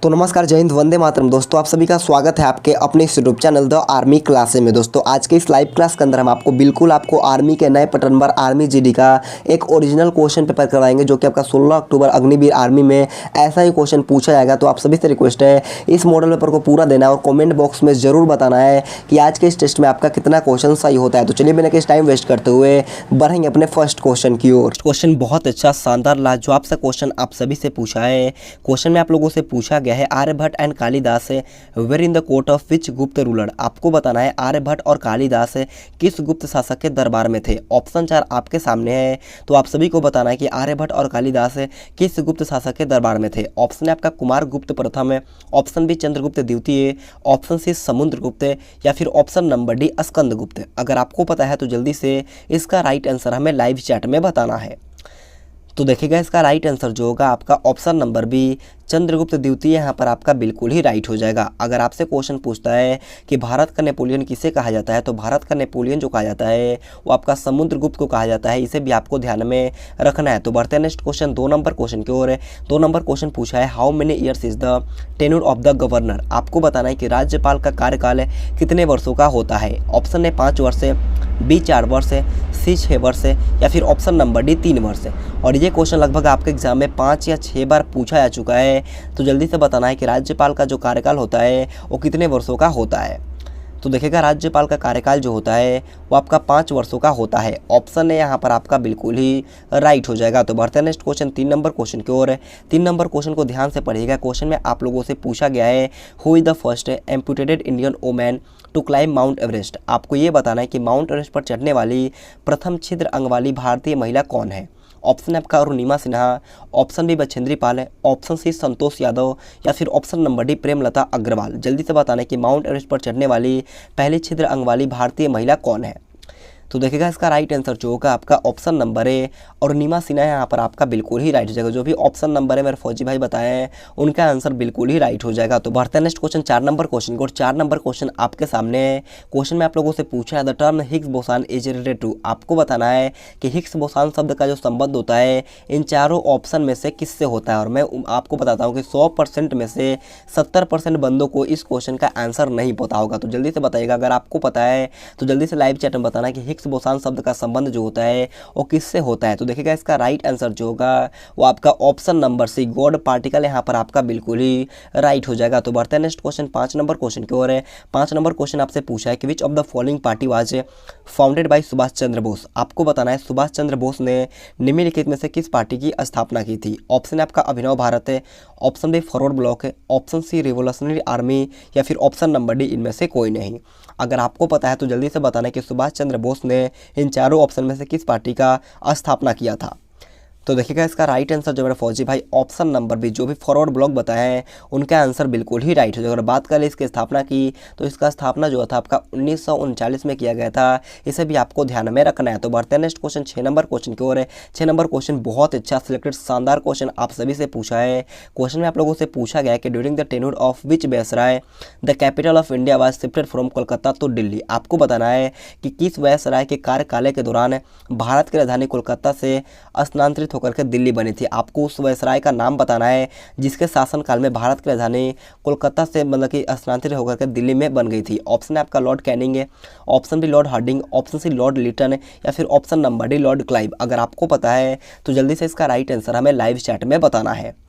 तो नमस्कार, जय हिंद, वंदे मातरम। दोस्तों आप सभी का स्वागत है आपके अपने इस यूट्यूब चैनल द आर्मी क्लासे में। दोस्तों आज के इस लाइव क्लास के अंदर हम आपको आर्मी के नए पैटर्न पर आर्मी जीडी का एक ओरिजिनल क्वेश्चन पेपर करवाएंगे, जो कि आपका 16 अक्टूबर अग्निवीर आर्मी में ऐसा ही क्वेश्चन पूछा जाएगा। तो आप सभी से रिक्वेस्ट है इस मॉडल पेपर को पूरा देना और कॉमेंट बॉक्स में ज़रूर बताना है कि आज के इस टेस्ट में आपका कितना क्वेश्चन सही होता है। तो चलिए बिना किसी टाइम वेस्ट करते हुए बढ़ेंगे अपने फर्स्ट क्वेश्चन की ओर। क्वेश्चन बहुत अच्छा, शानदार, लाजवाब सा क्वेश्चन आप सभी से पूछा है। क्वेश्चन में आप लोगों से पूछा गया है Aryabhata and Kalidasa were in the court of which Gupta ruler. आपको बताना है आर्यभट्ट और कालिदास किस गुप्त शासक के दरबार में थे। ऑप्शन 4 आपके सामने है, तो आप सभी को बताना है कि आर्यभट्ट और कालिदास किस गुप्त शासक के दरबार में थे। ऑप्शन है आपका कुमार गुप्त प्रथम है, ऑप्शन बी चंद्रगुप्त द्वितीय, ऑप्शन सी समुद्रगुप्त या फिर ऑप्शन नंबर डी स्कंदगुप्त। अगर आपको पता है तो जल्दी से इसका राइट आंसर हमें लाइव चैट में बताना है। तो देखिएगा इसका राइट आंसर जो होगा आपका ऑप्शन नंबर बी चंद्रगुप्त द्वितीय यहाँ पर आपका बिल्कुल ही राइट हो जाएगा। अगर आपसे क्वेश्चन पूछता है कि भारत का नेपोलियन किसे कहा जाता है, तो भारत का नेपोलियन जो कहा जाता है वो आपका समुद्रगुप्त को कहा जाता है। इसे भी आपको ध्यान में रखना है। तो बढ़ते हैं नेक्स्ट क्वेश्चन 2 नंबर क्वेश्चन की ओर। 2 नंबर क्वेश्चन पूछा है how many years is the tenure of the governor. आपको बताना है कि राज्यपाल का कार्यकाल कितने वर्षों का होता है। ऑप्शन है 5 वर्ष है, बी 4 वर्ष है, सी 6 वर्ष है या फिर ऑप्शन नंबर डी 3 वर्ष है। और ये क्वेश्चन लगभग आपके एग्जाम में 5 या 6 बार पूछा जा चुका है। तो जल्दी से बताना है कि राज्यपाल का जो कार्यकाल होता है वो कितने वर्षों का होता है। तो देखिएगा राज्यपाल का कार्यकाल जो होता है वो आपका 5 वर्षों का होता है। ऑप्शन है यहाँ पर आपका बिल्कुल ही राइट हो जाएगा। तो बढ़ते हैं नेक्स्ट क्वेश्चन 3 नंबर क्वेश्चन की ओर। 3 नंबर क्वेश्चन को ध्यान से पढ़िएगा। क्वेश्चन में आप लोगों से पूछा गया है who is the first amputated Indian women to climb Mount Everest. आपको ये बताना है कि माउंट एवरेस्ट पर चढ़ने वाली प्रथम छिद्र अंग वाली भारतीय महिला कौन है। ऑप्शन आपका अरुणिमा सिन्हा, ऑप्शन बी बछेंद्री पाल है, ऑप्शन सी संतोष यादव या फिर option number D Premlata Agarwal. जल्दी से बताना है कि माउंट एवरेस्ट पर चढ़ने वाली पहली छिद्र अंग वाली भारतीय महिला कौन है। तो देखिएगा इसका राइट आंसर जो होगा आपका ऑप्शन नंबर है अरुणिमा सिन्हा यहाँ पर आपका बिल्कुल ही राइट हो जाएगा। जो भी ऑप्शन नंबर है मेरे फौजी भाई बताए हैं उनका आंसर बिल्कुल ही राइट हो जाएगा। तो बढ़ते हैं नेक्स्ट क्वेश्चन 4 नंबर क्वेश्चन को। 4 नंबर क्वेश्चन आपके सामने है। क्वेश्चन में आप लोगों से पूछा है the term Higgs boson is related to. आपको बताना है कि हिग्स बोसान शब्द का जो संबंध होता है इन चारों ऑप्शन में से किससे होता है। और मैं आपको बताता हूँ कि 100% में से 70% बंदों को इस क्वेश्चन का आंसर नहीं पता होगा। तो जल्दी से बताइएगा, अगर आपको पता है तो जल्दी से लाइव चैट में बताना कि हिग्स बोसान शब्द का संबंध जो होता है वो किससे होता है। तो देखिएगा इसका राइट आंसर जो होगा वो आपका option number C God particle यहाँ पर आपका बिल्कुल ही राइट हो जाएगा। तो बढ़ते हैं नेक्स्ट क्वेश्चन 5 नंबर क्वेश्चन की ओर है। 5 नंबर क्वेश्चन आपसे पूछा है कि which of the following party was founded by Subhash Chandra Bose. आपको बताना है सुभाष चंद्र बोस ने निम्नलिखित में से किस पार्टी की स्थापना की थी। ऑप्शन है आपका अभिनव भारत है, ऑप्शन बी फॉरवर्ड ब्लॉक है, ऑप्शन सी रिवोल्यूशनरी आर्मी या फिर ऑप्शन नंबर डी इनमें से कोई नहीं। अगर आपको पता है तो जल्दी से बताना है कि सुभाष चंद्र बोस ने इन चारों ऑप्शन में से किस पार्टी का स्थापना किया था। तो देखिएगा इसका राइट आंसर जो मेरा फौजी भाई ऑप्शन नंबर बी जो भी फॉरवर्ड ब्लॉक बताए हैं उनका आंसर बिल्कुल ही राइट हो जाएगा। अगर बात करें इसकी स्थापना की तो इसका स्थापना जो था आपका 1939 में किया गया था। इसे भी आपको ध्यान में रखना है। तो बढ़ते हैं नेक्स्ट क्वेश्चन 6 नंबर क्वेश्चन की ओर है। 6 नंबर क्वेश्चन बहुत अच्छा सिलेक्टेड शानदार क्वेश्चन आप सभी से पूछा है। क्वेश्चन में आप लोगों से पूछा गया है कि during the tenure of which viceroy the capital of India was shifted from Kolkata to Delhi. आपको बताना है कि किस वायसराय के कार्यकाल के दौरान भारत की राजधानी कोलकाता से स्थानांतरित होकर के दिल्ली बनी थी। आपको उस वायसराय का नाम बताना है जिसके शासनकाल में भारत की राजधानी कोलकाता से मतलब कि स्थानांतरित होकर के दिल्ली में बन गई थी। ऑप्शन है आपका लॉर्ड कैनिंग है, option B Lord Hardinge, option C Lord Lytton या फिर option number D Lord Clive. अगर आपको पता है तो जल्दी से इसका राइट आंसर हमें लाइव चैट में बताना है।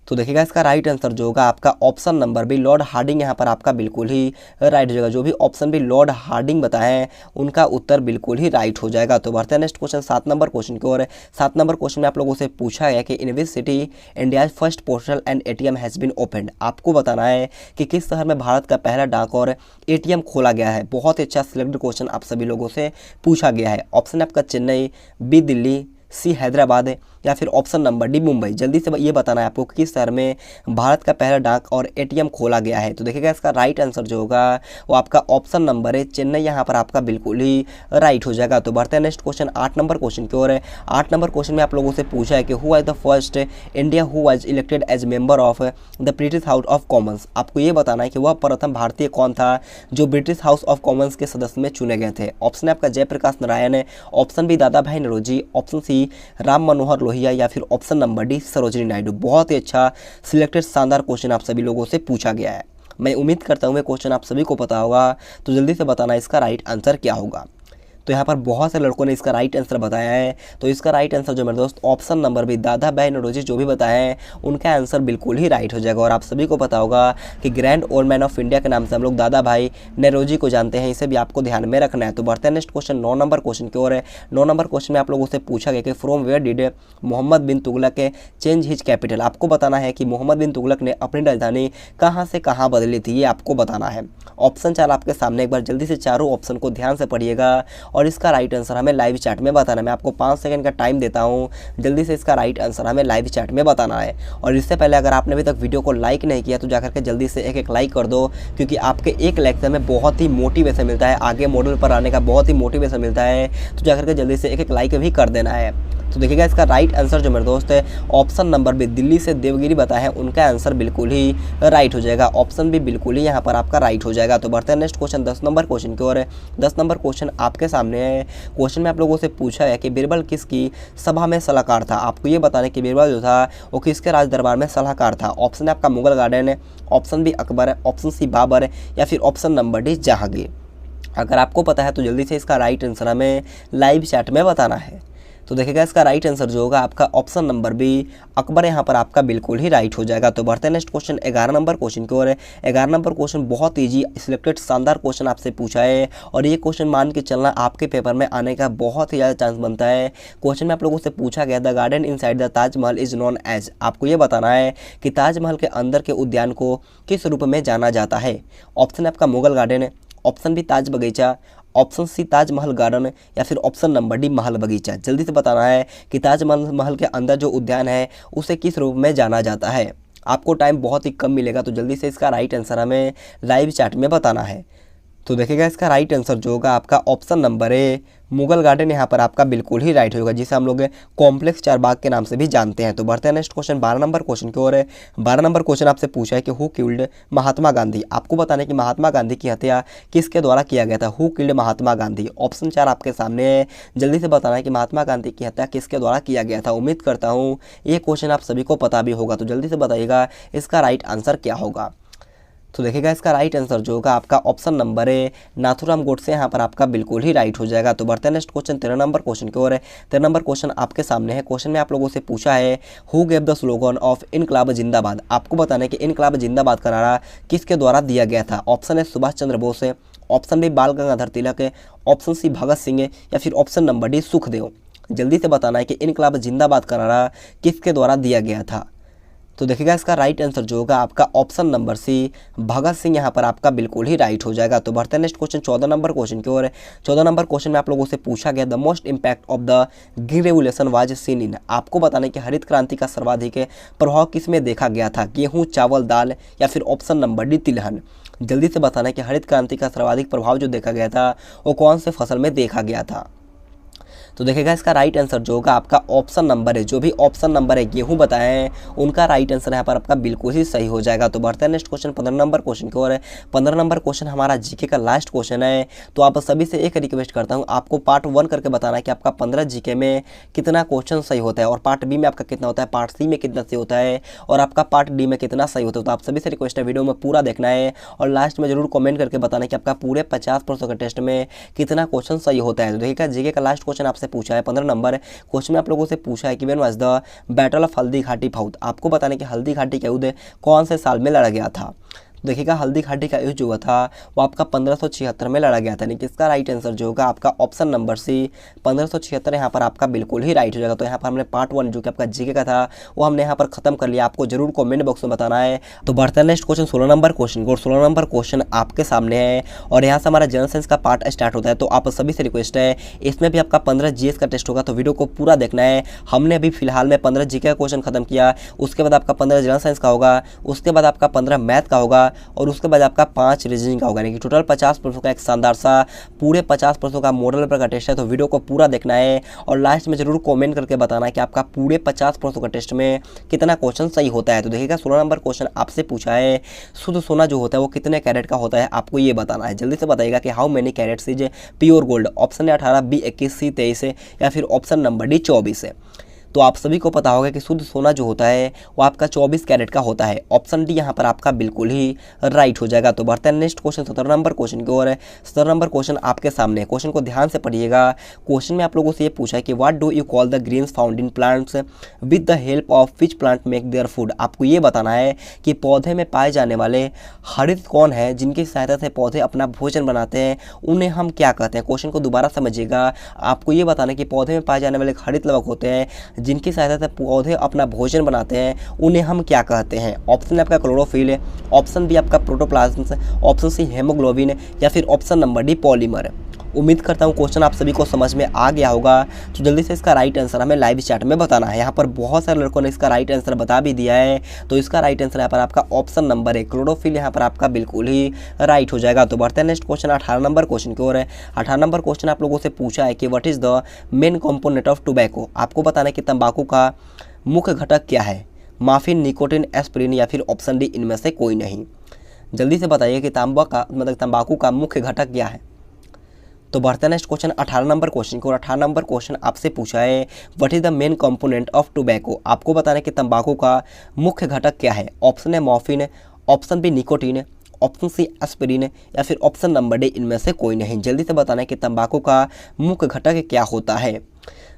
तो देखिएगा इसका राइट आंसर जो होगा आपका option number B Lord Hardinge यहाँ पर आपका बिल्कुल ही राइट हो जाएगा। जो भी ऑप्शन बी लॉर्ड हार्डिंग बताए हैं उनका उत्तर बिल्कुल ही राइट हो जाएगा। तो बढ़ते हैं नेक्स्ट क्वेश्चन 7 नंबर क्वेश्चन की ओर। 7 नंबर क्वेश्चन में आप लोगों से पूछा है कि in which city India first postal and ATM has been opened. आपको बताना है कि किस शहर में भारत का पहला डाक और एटीएम खोला गया है। बहुत ही अच्छा सिलेक्टेड क्वेश्चन आप सभी लोगों से पूछा गया है। ऑप्शन आपका चेन्नई, बी दिल्ली, सी हैदराबाद है या फिर ऑप्शन नंबर डी मुंबई। जल्दी से ये बताना है आपको कि किस शहर में भारत का पहला डाक और एटीएम खोला गया है। तो देखिएगा इसका राइट आंसर जो होगा वो आपका ऑप्शन नंबर है चेन्नई यहाँ पर आपका बिल्कुल ही राइट हो जाएगा। तो बढ़ते हैं नेक्स्ट क्वेश्चन 8 नंबर क्वेश्चन की ओर है। 8 नंबर क्वेश्चन में आप लोगों से पूछा है कि who was the first India who was elected as member of the British House of Commons. आपको ये बताना है कि वह प्रथम भारतीय कौन था जो ब्रिटिश हाउस ऑफ कॉमन्स के सदस्य में चुने गए थे। ऑप्शन है आपका जयप्रकाश नारायण है, ऑप्शन बी दादा भाई नौरोजी, ऑप्शन सी सी राम मनोहर लोहिया या फिर option number D Sarojini Naidu. बहुत ही अच्छा सिलेक्टेड शानदार क्वेश्चन आप सभी लोगों से पूछा गया है। मैं उम्मीद करता हूँ ये क्वेश्चन आप सभी को पता होगा, तो जल्दी से बताना इसका राइट आंसर क्या होगा। तो यहाँ पर बहुत से लड़कों ने इसका राइट आंसर बताया है। तो इसका राइट आंसर जो मेरे दोस्त ऑप्शन नंबर भी दादा भाई नौरोजी जो भी बताए हैं उनका आंसर बिल्कुल ही राइट हो जाएगा। और आप सभी को पता होगा कि grand old man of India के नाम से हम लोग दादा भाई नौरोजी को जानते हैं, इसे भी आपको ध्यान में रखना है। तो बढ़ते हैं नेक्स्ट क्वेश्चन 9 नंबर क्वेश्चन की ओर है। 9 नंबर क्वेश्चन में आप लोगों से पूछा गया कि from where did Mohammad bin Tughlaq change his capital. आपको बताना है कि मोहम्मद बिन तुगलक ने अपनी राजधानी कहाँ से कहाँ बदली थी, ये आपको बताना है। ऑप्शन 4 आपके सामने, एक बार जल्दी से चारों ऑप्शन को ध्यान से पढ़िएगा और इसका राइट आंसर हमें लाइव चैट में बताना है। मैं आपको 5 सेकंड का टाइम देता हूं, जल्दी से इसका राइट आंसर हमें लाइव चैट में बताना है। और इससे पहले अगर आपने अभी तक वीडियो को लाइक नहीं किया तो जाकर के जल्दी से एक लाइक कर दो, क्योंकि आपके एक लाइक से हमें बहुत ही मोटिवेशन मिलता है, आगे मॉडल पर आने का बहुत ही मोटिवेशन मिलता है। तो जाकर के जल्दी से एक लाइक भी कर देना है। तो देखिएगा इसका राइट आंसर जो मेरे दोस्त है ऑप्शन नंबर भी दिल्ली से देवगिरी बताया है, उनका आंसर बिल्कुल ही राइट हो जाएगा। ऑप्शन भी बिल्कुल ही यहाँ पर आपका राइट हो जाएगा। तो बढ़ते हैं नेक्स्ट क्वेश्चन 10 नंबर क्वेश्चन की ओर। 10 नंबर क्वेश्चन आपके सामने है। क्वेश्चन में आप लोगों से पूछा है कि बीरबल किसकी सभा में सलाहकार था। आपको ये बताना है कि बीरबल जो था वो किसके राज दरबार में सलाहकार था। ऑप्शन है आपका मुगल गार्डन है, ऑप्शन बी अकबर है, ऑप्शन सी बाबर है या फिर ऑप्शन नंबर डी जहांगीर। अगर आपको पता है तो जल्दी से इसका राइट आंसर हमें लाइव चैट में बताना है। तो देखिएगा इसका राइट आंसर जो होगा आपका ऑप्शन नंबर बी अकबर यहाँ पर आपका बिल्कुल ही राइट हो जाएगा। तो बढ़ते हैं नेक्स्ट क्वेश्चन 11 नंबर क्वेश्चन की ओर है। 11 नंबर क्वेश्चन बहुत ईजी सिलेक्टेड शानदार क्वेश्चन आपसे पूछा है और ये क्वेश्चन मान के चलना आपके पेपर में आने का बहुत ही ज़्यादा चांस बनता है। क्वेश्चन में आप लोगों से पूछा गया the garden inside the Taj Mahal is known as. आपको ये बताना है कि ताजमहल के अंदर के उद्यान को किस रूप में जाना जाता है। ऑप्शन है आपका मुगल गार्डन है, ऑप्शन बी ताज बगीचा, ऑप्शन सी ताजमहल गार्डन या फिर ऑप्शन नंबर डी महल बगीचा। जल्दी से बताना है कि ताजमहल के अंदर जो उद्यान है उसे किस रूप में जाना जाता है। आपको टाइम बहुत ही कम मिलेगा, तो जल्दी से इसका राइट आंसर हमें लाइव चैट में बताना है। तो देखिएगा इसका राइट आंसर जो होगा आपका option number A Mughal garden यहाँ पर आपका बिल्कुल ही राइट होगा, जिसे हम लोग कॉम्प्लेक्स चारबाग के नाम से भी जानते हैं। तो बढ़ते हैं नेक्स्ट क्वेश्चन 12 नंबर क्वेश्चन की ओर है। 12 नंबर क्वेश्चन आपसे पूछा है कि हु किल्ड महात्मा गांधी। आपको बताना है कि महात्मा गांधी की हत्या किसके द्वारा किया गया था। Who killed Mahatma Gandhi. Option 4 आपके सामने है, जल्दी से बताना है कि महात्मा गांधी की हत्या किसके द्वारा किया गया था। उम्मीद करता हूँ ये क्वेश्चन आप सभी को पता भी होगा, तो जल्दी से बताइएगा इसका राइट आंसर क्या होगा। तो देखिएगा इसका राइट आंसर जो होगा आपका ऑप्शन नंबर है नाथूराम गोडसे यहाँ पर आपका बिल्कुल ही राइट हो जाएगा। तो बढ़ते हैं नेक्स्ट क्वेश्चन 13 नंबर क्वेश्चन की ओर है। 13 नंबर क्वेश्चन आपके सामने है। क्वेश्चन में आप लोगों से पूछा है who gave the slogan of इनकलाब जिंदाबाद। आपको बताना है कि इनकलाब जिंदाबाद का नारा किसके द्वारा दिया गया था। ऑप्शन है सुभाष चंद्र बोस है, ऑप्शन बी बाल गंगाधर तिलक है, ऑप्शन सी भगत सिंह है या फिर ऑप्शन नंबर डी सुखदेव। जल्दी से बताना है कि इनकलाब जिंदाबाद का नारा किसके द्वारा दिया गया था। तो देखिएगा इसका राइट आंसर जो होगा आपका ऑप्शन नंबर सी भगत सिंह यहाँ पर आपका बिल्कुल ही राइट हो जाएगा। तो बढ़ते हैं नेक्स्ट क्वेश्चन 14 नंबर क्वेश्चन की ओर है। 14 नंबर क्वेश्चन में आप लोगों से पूछा गया the most impact of the green revolution was seen in. आपको बताना है कि हरित क्रांति का सर्वाधिक प्रभाव किस में देखा गया था। गेहूँ, चावल, दाल या फिर ऑप्शन नंबर डी तिलहन। जल्दी से बताना है कि हरित क्रांति का सर्वाधिक प्रभाव जो देखा गया था वो कौन से फसल में देखा गया था। तो देखिएगा इसका राइट आंसर जो होगा आपका ऑप्शन नंबर है, जो भी ऑप्शन नंबर है गेहूं बताए हैं उनका राइट आंसर यहाँ पर आपका बिल्कुल ही सही हो जाएगा। तो बढ़ते हैं नेक्स्ट क्वेश्चन 15 नंबर क्वेश्चन की ओर है। 15 नंबर क्वेश्चन हमारा जीके का लास्ट क्वेश्चन है। तो आप सभी से एक रिक्वेस्ट करता हूँ, आपको पार्ट 1 करके बताना है कि आपका 15 जीके में कितना क्वेश्चन सही होता है और पार्ट बी में आपका कितना होता है, पार्ट सी में कितना सही होता है और आपका पार्ट डी में कितना सही होता है। तो आप सभी से रिक्वेस्ट है वीडियो में पूरा देखना है और लास्ट में जरूर कमेंट करके बताना है कि आपका पूरे 50% के टेस्ट में कितना क्वेश्चन सही होता है। तो देखिएगा जीके का लास्ट क्वेश्चन आपसे पूछा है 15 नंबर क्वेश्चन में आप लोगों से पूछा है कि when was the battle of Haldi Ghati fought. आपको बताने कि हल्दी घाटी का युद्ध कौन से साल में लड़ा गया था। देखिएगा हल्दी घाटी का युद्ध जो हुआ था वो आपका 1576 में लड़ा गया था। यानी कि इसका राइट आंसर जो होगा आपका ऑप्शन नंबर सी 1576 यहाँ पर आपका बिल्कुल ही राइट हो जाएगा। तो यहाँ पर हमने पार्ट 1 जो कि आपका जीके का था वो हमने यहाँ पर खत्म कर लिया। आपको जरूर कमेंट बॉक्स में बताना है। तो बढ़ते हैं नेक्स्ट क्वेश्चन 16 नंबर क्वेश्चन को। 16 नंबर क्वेश्चन आपके सामने है और यहाँ से हमारा जनरल साइंस का पार्ट स्टार्ट होता है। तो आप सभी से रिक्वेस्ट है इसमें भी आपका 15 जीएस का टेस्ट होगा, तो वीडियो को पूरा देखना है। हमने अभी फिलहाल में 15 जीके का क्वेश्चन खत्म किया, उसके बाद आपका 15 जनरल साइंस का होगा, उसके बाद आपका 15 मैथ का होगा, और उसके बाद आपका 5 रीजनिंग का होगा, यानी कि टोटल 50 प्रश्नों का एक शानदार सा पूरे 50 प्रश्नों का मॉडल पेपर का टेस्ट है। तो वीडियो को पूरा देखना है और लास्ट में जरूर कमेंट करके बताना है कि आपका पूरे 50 प्रश्नों का टेस्ट में कितना क्वेश्चन सही होता है। तो देखिएगा 16 नंबर क्वेश्चन आपसे पूछा है, शुद्ध सोना जो होता है वो कितने कैरेट का होता है, आपको ये बताना है। जल्दी से बताइएगा कि how many carats is pure gold. Option है 18, बी 21, सी 23 है, या फिर ऑप्शन नंबर डी 24 है। तो आप सभी को पता होगा कि शुद्ध सोना जो होता है वो आपका 24 कैरेट का होता है। ऑप्शन डी यहाँ पर आपका बिल्कुल ही राइट हो जाएगा। तो बढ़ते हैं नेक्स्ट क्वेश्चन 17 नंबर क्वेश्चन की ओर। 17 नंबर क्वेश्चन आपके सामने है, क्वेश्चन को ध्यान से पढ़िएगा। क्वेश्चन में आप लोगों से ये पूछा है कि what do you call the greens found in plants with the help of which plant make their food. आपको ये बताना है कि पौधे में पाए जाने वाले हरित कौन है जिनकी सहायता से पौधे अपना भोजन बनाते हैं, उन्हें हम क्या कहते हैं। क्वेश्चन को दोबारा समझिएगा। आपको ये बताना है कि पौधे में पाए जाने वाले हरित लवक होते हैं जिनकी सहायता से पौधे अपना भोजन बनाते हैं, उन्हें हम क्या कहते हैं। ऑप्शन आपका क्लोरोफिल है, ऑप्शन बी आपका प्रोटोप्लाज्म, ऑप्शन सी हेमोग्लोबिन, या फिर ऑप्शन नंबर डी पॉलीमर। उम्मीद करता हूँ क्वेश्चन आप सभी को समझ में आ गया होगा। तो जल्दी से इसका राइट आंसर हमें लाइव चैट में बताना है। यहाँ पर बहुत सारे लड़कों ने इसका राइट आंसर बता भी दिया है। तो इसका राइट आंसर यहाँ पर आपका ऑप्शन नंबर है क्लोरोफिल, यहाँ पर आपका बिल्कुल ही राइट हो जाएगा। तो बढ़ते हैं नेक्स्ट क्वेश्चन 18 नंबर क्वेश्चन की ओर है। 18 नंबर क्वेश्चन आप लोगों से पूछा है कि what is the main component of tobacco. आपको बताना है कि तंबाकू का मुख्य घटक क्या है, माफिन, निकोटिन, एस्पिरिन, या फिर ऑप्शन डी इनमें से कोई नहीं। जल्दी से बताइए कि तंबाकू का मुख्य घटक क्या है। तो बढ़ते हैं नेक्स्ट क्वेश्चन 18 नंबर क्वेश्चन को। और 18 नंबर क्वेश्चन आपसे पूछा है what is the main component of tobacco. आपको बताना है कि तंबाकू का मुख्य घटक क्या है। ऑप्शन है morphine, option B nicotine, option C aspirin, या फिर ऑप्शन नंबर डी इनमें से कोई नहीं। जल्दी से बताना है कि तंबाकू का मुख्य घटक क्या होता है।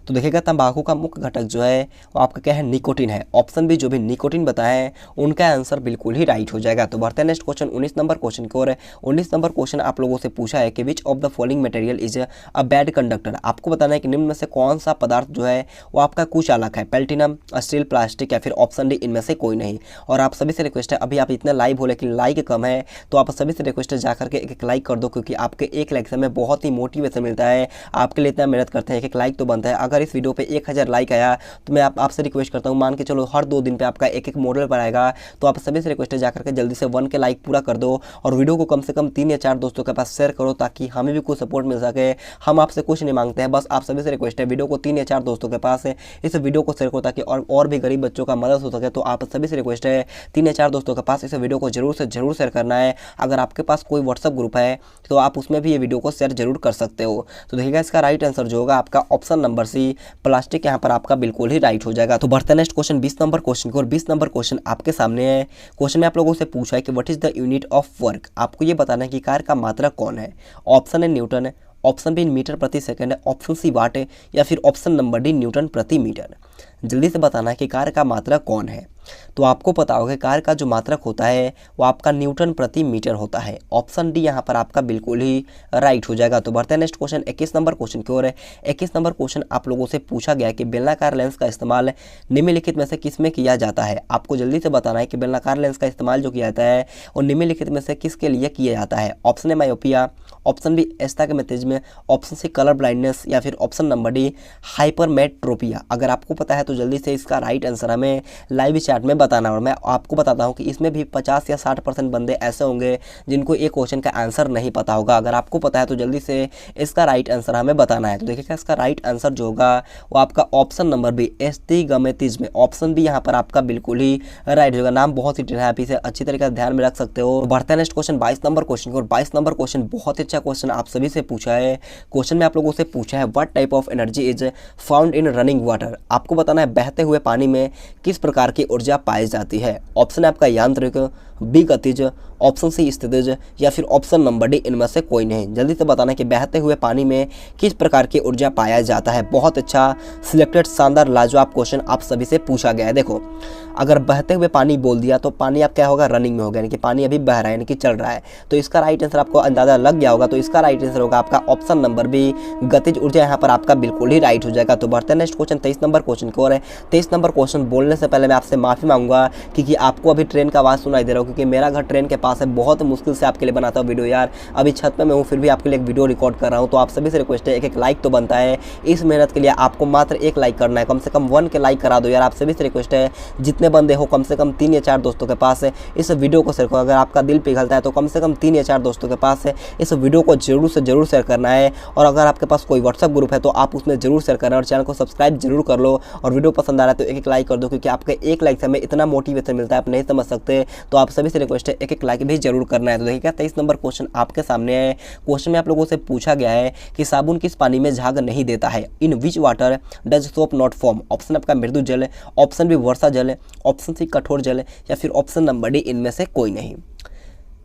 तो देखिएगा तंबाकू का मुख्य घटक जो है वो आपका क्या है, निकोटिन है। ऑप्शन बी जो भी निकोटिन बताया है उनका आंसर बिल्कुल ही राइट हो जाएगा। तो बढ़ते हैं नेक्स्ट क्वेश्चन 19 नंबर क्वेश्चन की ओर है। 19 नंबर क्वेश्चन आप लोगों से पूछा है कि which of the following material is a bad conductor. आपको बताना है कि निम्न में से कौन सा पदार्थ जो है वो आपका कुचालक है, प्लेटिनम, स्टील, प्लास्टिक, या फिर ऑप्शन डी इनमें से कोई नहीं। और आप सभी से रिक्वेस्ट है, अभी आप इतने लाइव हो लेकिन लाइक कम है, तो आप सभी से रिक्वेस्ट है जाकर के एक लाइक कर दो, क्योंकि आपके एक लाइक से हमें बहुत ही मोटिवेशन मिलता है। आपके लिए इतना मेहनत करते हैं, एक लाइक तो बनता है। अगर इस वीडियो पे 1000 लाइक आया तो मैं आपसे रिक्वेस्ट करता हूं, मान के चलो हर 2 दिन पे आपका एक मॉडल पर आएगा। तो आप सभी से रिक्वेस्ट है जाकर के जल्दी से 1 के लाइक पूरा कर दो और वीडियो को कम से कम 3 या 4 दोस्तों के पास शेयर करो, ताकि हमें भी कुछ सपोर्ट मिल सके। हम आपसे कुछ नहीं मांगते हैं, बस आप सभी से रिक्वेस्ट है वीडियो को 3 या 4 दोस्तों के पास इस वीडियो को शेयर करो, ताकि और भी गरीब बच्चों का मदद हो सके। तो आप सभी से रिक्वेस्ट है 3 या 4 दोस्तों के पास इस वीडियो को जरूर से जरूर शेयर करना है। अगर आपके पास कोई व्हाट्सअप ग्रुप है तो आप उसमें भी ये वीडियो को शेयर जरूर कर सकते हो। तो देखिएगा इसका राइट आंसर जो होगा आपका ऑप्शन नंबर सी प्लास्टिक, यहाँ पर आपका बिल्कुल ही राइट हो जाएगा। तो बढ़ते हैं नेक्स्ट क्वेश्चन 20 नंबर क्वेश्चन को। और 20 नंबर क्वेश्चन आपके सामने है। क्वेश्चन में आप लोगों से पूछा है कि what is the unit of work. आपको ये बताना है कि कार्य का मात्रक कौन है। ऑप्शन है न्यूटन है, ऑप्शन बी मीटर प्रति सेकंड है, ऑप्शन सी वाट है, या फिर ऑप्शन नंबर डी न्यूटन प्रति मीटर। जल्दी से बताना है कि कार्य का मात्रक कौन है। तो आपको पता होगा कार्य का जो मात्रक होता है वो आपका न्यूटन प्रति मीटर होता है। ऑप्शन डी यहाँ पर आपका बिल्कुल ही राइट हो जाएगा। तो बढ़ते हैं नेक्स्ट क्वेश्चन 21 नंबर क्वेश्चन की ओर है। 21 नंबर क्वेश्चन आप लोगों से पूछा गया कि बेलनाकार लेंस का इस्तेमाल निम्नलिखित में से किस में किया जाता है। आपको जल्दी से बताना है कि बेलनाकार लेंस का इस्तेमाल जो किया जाता है वो निम्नलिखित में से किसके लिए किया जाता है। ऑप्शन है myopia, option B astigmatism, option C colour blindness, या फिर ऑप्शन नंबर डी हाइपरमेट्रोपिया। अगर आपको पता है तो जल्दी से इसका राइट आंसर हमें लाइव चैट में बताना। और मैं आपको बताता हूं कि इसमें भी 50 या 60% बंदे ऐसे होंगे जिनको एक क्वेश्चन का आंसर नहीं पता होगा। अगर आपको पता है तो जल्दी से इसका राइट आंसर हमें बताना है। तो देखिएगा इसका राइट आंसर जो होगा वो आपका option number B astigmatism. Option B यहाँ पर आपका बिल्कुल ही राइट होगा। नाम बहुत ही टेढ़ा है, आप इसे अच्छी तरीके से ध्यान में रख सकते हो। बढ़ते हैं नेक्स्ट क्वेश्चन 22 नंबर क्वेश्चन की। और 22 नंबर क्वेश्चन बहुत ही अच्छा क्वेश्चन आप सभी से पूछा है। क्वेश्चन में आप लोगों से पूछा है what type of energy is found in running water. आपको बताना है बहते हुए पानी में किस प्रकार की ऊर्जा पाई जाती है। ऑप्शन है आपका यांत्रिक, बी गतिज, ऑप्शन सी स्थितिज, या फिर ऑप्शन नंबर डी इनमें से कोई नहीं। जल्दी से बताना है कि बहते हुए पानी में किस प्रकार की ऊर्जा पाया जाता है। बहुत अच्छा सिलेक्टेड शानदार लाजवाब क्वेश्चन आप सभी से पूछा गया है। देखो अगर बहते हुए पानी बोल दिया तो पानी आप क्या होगा, रनिंग में होगा, यानी कि पानी अभी बह रहा है, यानी कि चल रहा है। तो इसका राइट आंसर आपको अंदाजा लग गया होगा। तो इसका राइट आंसर होगा आपका ऑप्शन नंबर बी गतिज ऊर्जा, यहाँ पर आपका बिल्कुल ही राइट हो जाएगा। तो बढ़ते हैं नेक्स्ट क्वेश्चन 23 नंबर क्वेश्चन की ओर है। 23 नंबर क्वेश्चन बोलने से पहले मैं आपसे माफ़ी मांगूंगा क्योंकि आपको अभी ट्रेन का आवाज़ सुनाई दे रहा हो, क्योंकि मेरा घर ट्रेन के पास है। बहुत मुश्किल से आपके लिए बनाता हूँ वीडियो यार। अभी छत पे मैं हूँ, फिर भी आपके लिए एक वीडियो रिकॉर्ड कर रहा हूँ। तो आप सभी से रिक्वेस्ट है, एक लाइक तो बनता है। इस मेहनत के लिए आपको मात्र एक लाइक करना है, कम से कम 1 के लाइक करा दो यार। आप सभी से रिक्वेस्ट है, जितने बंदे हो कम से कम 3 या 4 दोस्तों के पास इस वीडियो को शेयर करो। अगर आपका दिल पिघलता है तो कम से कम 3 या 4 दोस्तों के पास इस वीडियो को जरूर से जरूर शेयर करना है। और अगर आपके पास कोई व्हाट्सअप ग्रुप है तो आप उसमें जरूर शेयर करना, और चैनल को सब्सक्राइब जरूर कर लो। और वीडियो पसंद आ रहा है तो एक लाइक कर दो, क्योंकि आपके एक लाइक से हमें इतना मोटिवेशन मिलता है, आप नहीं समझ सकते। तो आप सभी से रिक्वेस्ट है, एक लाइक भी जरूर करना है। तो देखिएगा 23 नंबर क्वेश्चन आपके सामने है। क्वेश्चन में आप लोगों से पूछा गया है कि साबुन किस पानी में झाग नहीं देता है? In which water does soap not form? Option आपका मृदु जल, ऑप्शन बी वर्षा जल, ऑप्शन सी कठोर जल, या फिर ऑप्शन नंबर डी इनमें से कोई नहीं।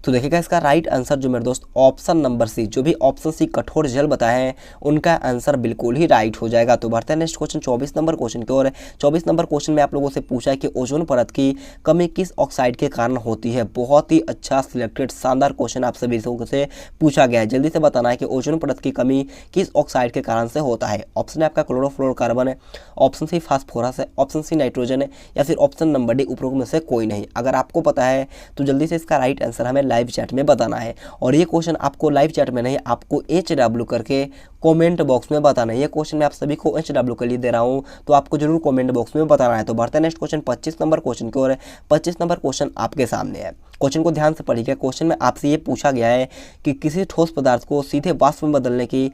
तो देखिएगा इसका राइट आंसर जो मेरे दोस्त ऑप्शन नंबर सी, जो भी ऑप्शन सी कठोर जल बताए हैं उनका आंसर बिल्कुल ही राइट हो जाएगा। तो बढ़ते हैं नेक्स्ट क्वेश्चन 24 नंबर क्वेश्चन की ओर। 24 नंबर क्वेश्चन में आप लोगों से पूछा है कि ओजोन परत की कमी किस ऑक्साइड के कारण होती है? बहुत ही अच्छा सिलेक्टेड शानदार क्वेश्चन आप सभी से पूछा गया है। जल्दी से बताना है कि ओजोन परत की कमी किस ऑक्साइड के कारण से होता है। ऑप्शन है आपका क्लोरोफ्लोरोकार्बन है, ऑप्शन सी फास्फोरस है, ऑप्शन सी नाइट्रोजन है, या फिर ऑप्शन नंबर डी उपरोक्त में से कोई नहीं। अगर आपको पता है तो जल्दी से इसका राइट आंसर हमें लाइव चैट में बताना है। और ये क्वेश्चन आपको लाइव चैट में नहीं, आपको HW करके कमेंट बॉक्स में बताना है। ये क्वेश्चन मैं आप सभी को HW के लिए दे रहा हूं, तो आपको जरूर कमेंट बॉक्स में बताना है। तो बढ़ते हैं नेक्स्ट क्वेश्चन 25 नंबर क्वेश्चन की ओर। 25 नंबर क्वेश्चन आपके सामने है। क्वेश्चन को ध्यान से पढ़िएगा। क्वेश्चन में आपसे ये पूछा गया है कि किसी ठोस पदार्थ को सीधे वाष्प में बदलने की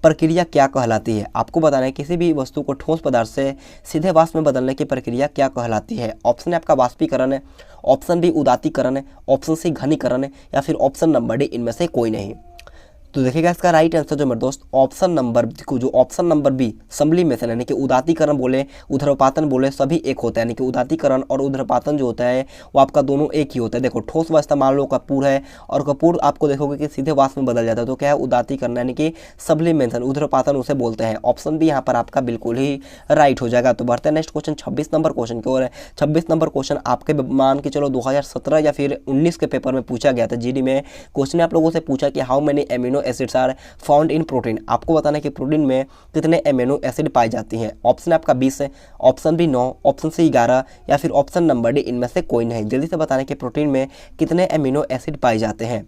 प्रक्रिया क्या कहलाती है? आपको बताना है किसी भी वस्तु को ठोस पदार्थ से सीधे वाष्प में बदलने की प्रक्रिया क्या कहलाती है। ऑप्शन है आपका वाष्पीकरण है, ऑप्शन बी उदातीकरण है, ऑप्शन सी घनीकरण है, या फिर ऑप्शन नंबर डी इनमें से कोई नहीं। तो देखिएगा इसका राइट आंसर जो मेरे दोस्त ऑप्शन नंबर बी सब्लिमेशन, यानी कि उदातीकरण बोले ऊर्ध्वपातन बोले सभी एक होता है। यानी कि उदातीकरण और ऊर्ध्वपातन जो होता है वो आपका दोनों एक ही होता है। देखो ठोस अवस्था मान लो कपूर है, और कपूर आपको देखोगे कि सीधे वाष्प में बदल जाता है, तो क्या है उदातीकरण, यानी कि सब्लिमेशन, ऊर्ध्वपातन उसे बोलते हैं। ऑप्शन बी यहाँ पर आपका बिल्कुल ही राइट हो जाएगा। तो बढ़ते हैं नेक्स्ट क्वेश्चन 26 नंबर क्वेश्चन की ओर। 26 नंबर क्वेश्चन आपके मान के चलो 2017 या फिर 19 के पेपर में पूछा गया था GD में। क्वेश्चन ने आप लोगों से पूछा कि how many amino acids are found in protein? आपको बताना है कि प्रोटीन में कितने एमिनो एसिड पाई जाती हैं। ऑप्शन आपका 20 है, ऑप्शन बी 9, ऑप्शन सी 11, या फिर ऑप्शन नंबर डी इनमें से कोई नहीं। जल्दी से बताना है कि प्रोटीन में कितने एमिनो एसिड पाए जाते हैं।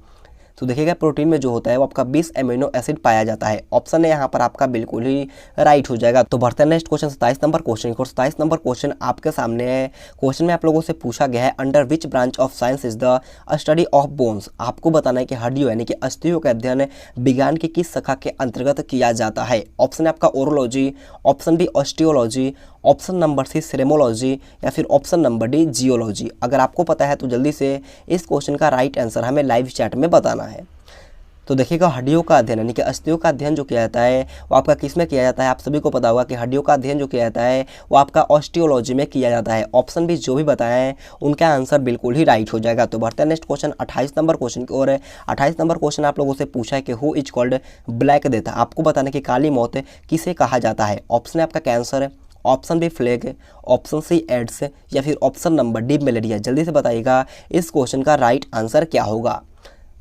तो देखिएगा प्रोटीन में जो होता है वो आपका 20 एमिनो एसिड पाया जाता है। ऑप्शन है यहाँ पर आपका बिल्कुल ही राइट हो जाएगा। तो बढ़ते हैं next question 27 number question. 27 number question आपके सामने है। क्वेश्चन में आप लोगों से पूछा गया है under which branch of science is the study of bones? आपको बताना है कि हड्डियों यानी कि अस्थियों का अध्ययन विज्ञान की किस शाखा के अंतर्गत किया जाता है। ऑप्शन है आपका orology, option B osteology, option number C ceramology, या फिर ऑप्शन नंबर डी जियोलॉजी। अगर आपको पता है तो जल्दी से इस क्वेश्चन का राइट आंसर हमें लाइव चैट में बताना है। तो देखिएगा हड्डियों का अध्ययन यानी कि अस्थियों का अध्ययन जो किया जाता है वो आपका किस में किया जाता है? आप सभी को पता होगा कि हड्डियों का अध्ययन जो किया जाता है वो आपका ऑस्टियोलॉजी में किया जाता है। ऑप्शन भी जो भी बताए हैं उनका आंसर बिल्कुल ही राइट हो जाएगा। तो बढ़ते हैं नेक्स्ट क्वेश्चन 28 नंबर क्वेश्चन की ओर। 28 नंबर क्वेश्चन आप लोगों से पूछा है कि who is called black death? आपको बताना कि काली मौत किसे कहा जाता है। ऑप्शन है आपका कैंसर है, option B plague, option C AIDS, या फिर ऑप्शन नंबर डी मलेरिया। जल्दी से बताइएगा इस क्वेश्चन का राइट आंसर क्या होगा।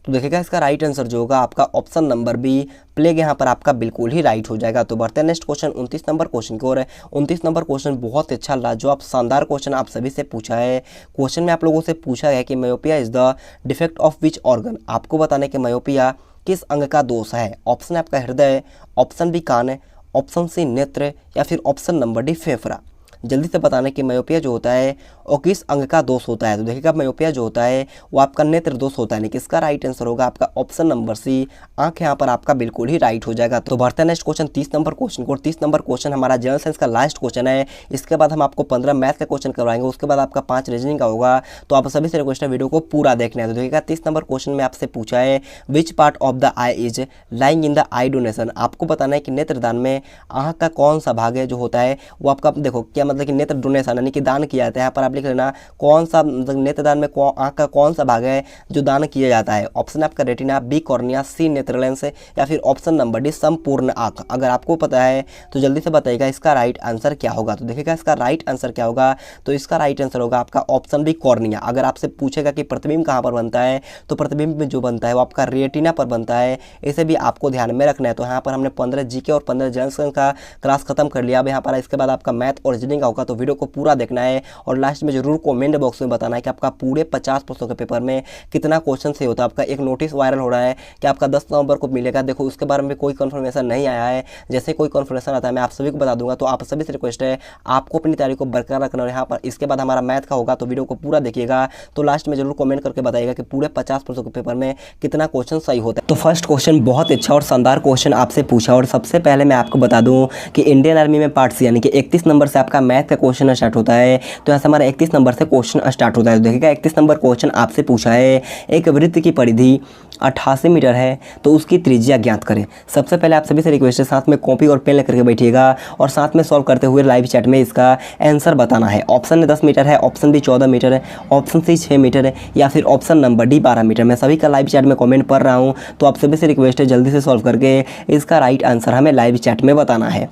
तो देखिएगा इसका राइट आंसर जो होगा आपका ऑप्शन नंबर बी प्लेग यहाँ पर आपका बिल्कुल ही राइट हो जाएगा। तो बढ़ते हैं नेक्स्ट क्वेश्चन 29 नंबर क्वेश्चन की ओर। 29 नंबर क्वेश्चन बहुत अच्छा लाजवाब शानदार क्वेश्चन आप सभी से पूछा है। क्वेश्चन में आप लोगों से पूछा है कि myopia is the defect of which organ? आपको बताना है कि मायोपिया किस अंग का दोष है। ऑप्शन है आपका हृदय, ऑप्शन बी कान, ऑप्शन सी नेत्र, या फिर ऑप्शन नंबर डी फेफड़ा। जल्दी से बताना कि मायोपिया जो होता है वो किस अंग का दोष होता है। तो देखिएगा मायोपिया जो होता है वो आपका नेत्र दोष होता है। नहीं किसका राइट आंसर होगा आपका ऑप्शन नंबर सी आंख यहाँ पर आपका बिल्कुल ही राइट हो जाएगा। तो बढ़ते हैं नेक्स्ट क्वेश्चन 30 नंबर क्वेश्चन को। 30 नंबर क्वेश्चन हमारा जनरल साइंस का लास्ट क्वेश्चन है। इसके बाद हम आपको 15 मैथ का क्वेश्चन करवाएंगे, उसके बाद आपका 5 रीजनिंग का होगा। तो आप सभी से रिक्वेस्ट है वीडियो को पूरा देखना है। तो देखिएगा 30 नंबर क्वेश्चन में आपसे पूछा है which part of the I is lying in the I donation? आपको बताना है कि नेत्रदान में आंख का कौन सा भाग है जो होता है वो आपका, देखो क्या मतलब कि नेत्र डोनेशन यानी कि दान किया जाता है। यहाँ पर आप लिख लेना कौन सा मतलब नेत्रदान में आंख का कौन सा भाग है जो दान किया जाता है। ऑप्शन आपका रेटिना, बी कॉर्निया, सी नेत्र लेंस, या फिर ऑप्शन नंबर डी संपूर्ण आंख। अगर आपको पता है तो जल्दी से बताइएगा इसका राइट आंसर क्या होगा। तो देखिएगा इसका राइट आंसर क्या होगा। तो इसका राइट आंसर होगा आपका ऑप्शन बी कॉर्निया। अगर आपसे पूछेगा कि प्रतिबिंब कहाँ पर बनता है तो प्रतिबिंब में जो बनता है वो आपका रेटिना पर बनता है। इसे भी आपको ध्यान में रखना है। तो यहाँ पर हमने 15 जीके और 15 जनरल साइंस का क्लास खत्म कर लिया। अब यहाँ पर इसके बाद आपका मैथ और रीजनिंग का होगा, तो वीडियो को पूरा देखना है और लास्ट में जरूर कमेंट बॉक्स में बताना है कि आपका पूरे 50 प्रश्नों के पेपर में कितना क्वेश्चन सही होता है। आपका एक नोटिस वायरल हो रहा है कि आपका 10 नवंबर को मिलेगा। देखो उसके बारे में कोई कंफर्मेशन नहीं आया है, जैसे कोई कंफर्मेशन आता है मैं आप सभी को बता दूंगा। तो आप सभी से रिक्वेस्ट है आपको अपनी तैयारी को बरकरार रखना। और यहाँ पर इसके बाद हमारा मैथ का होगा, तो वीडियो को पूरा देखिएगा। तो लास्ट में जरूर कमेंट करके बताइएगा कि पूरे 50 प्रश्नों के पेपर में कितना क्वेश्चन सही होता है। तो फर्स्ट क्वेश्चन बहुत अच्छा और शानदार क्वेश्चन आपसे पूछा। और सबसे पहले मैं आपको बता दूं कि इंडियन आर्मी में पार्ट सी यानी कि 31 नंबर से आपका मैथ का क्वेश्चन स्टार्ट होता है। तो यहाँ से हमारा 31 नंबर से क्वेश्चन स्टार्ट होता है। तो देखिएगा 31 नंबर क्वेश्चन आपसे पूछा है, एक वृत्त की परिधि 88 मीटर है तो उसकी त्रिज्या ज्ञात करें। सबसे पहले आप सभी से रिक्वेस्ट है साथ में कॉपी और पेन लेकर के बैठिएगा और साथ में सॉल्व करते हुए लाइव चैट में इसका आंसर बताना है। ऑप्शन ए 10 मीटर है, ऑप्शन बी 14 मीटर है, ऑप्शन सी 6 मीटर है या फिर ऑप्शन नंबर डी 12 मीटर। मैं सभी का लाइव चैट में कमेंट पढ़ रहा हूँ, तो आप सभी से रिक्वेस्ट है जल्दी से सॉल्व करके इसका राइट आंसर हमें लाइव चैट में बताना है।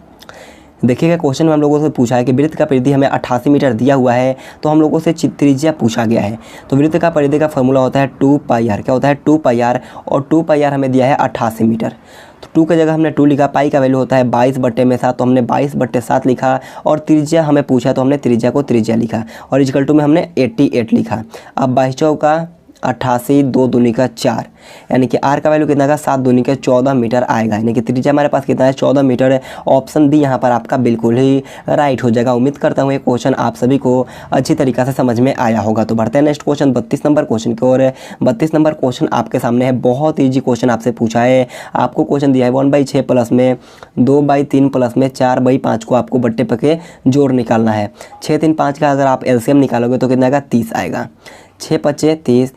देखिएगा क्वेश्चन में हम लोगों से पूछा है कि वृत्त का परिधि हमें 88 मीटर दिया हुआ है, तो हम लोगों से त्रिज्या पूछा गया है। तो वृत्त का परिधि का फॉर्मूला होता है 2πr। क्या होता है 2πr, और 2πr हमें दिया है 88 मीटर। तो 2 की जगह हमने 2 लिखा, पाई का वैल्यू होता है 22/7, तो हमने 22/7 लिखा। और त्रिज्या हमें पूछा तो हमने त्रिज्या को त्रिज्या लिखा और इक्वल टू में हमने 88 लिखा। अब 22 चौका 88, 2 दूनी का 4, यानी कि आर का वैल्यू कितना का 7 दूनी का 14 मीटर आएगा। यानी कि त्रिज्या हमारे पास कितना है 14 मीटर है। ऑप्शन डी यहाँ पर आपका बिल्कुल ही राइट हो जाएगा। उम्मीद करता हूँ ये क्वेश्चन आप सभी को अच्छी तरीक़ा से समझ में आया होगा। तो बढ़ते हैं नेक्स्ट क्वेश्चन 32 नंबर क्वेश्चन की ओर। 32 नंबर क्वेश्चन आपके सामने है, बहुत ईजी क्वेश्चन आपसे पूछा है। आपको क्वेश्चन दिया है 1/6 प्लस में 2/3 प्लस में 4/5 को आपको बट्टे पे जोड़ निकालना है। 6, 3, 5 का अगर आप एलसीएम निकालोगे तो कितना आएगा 30 आएगा। 6 5 30,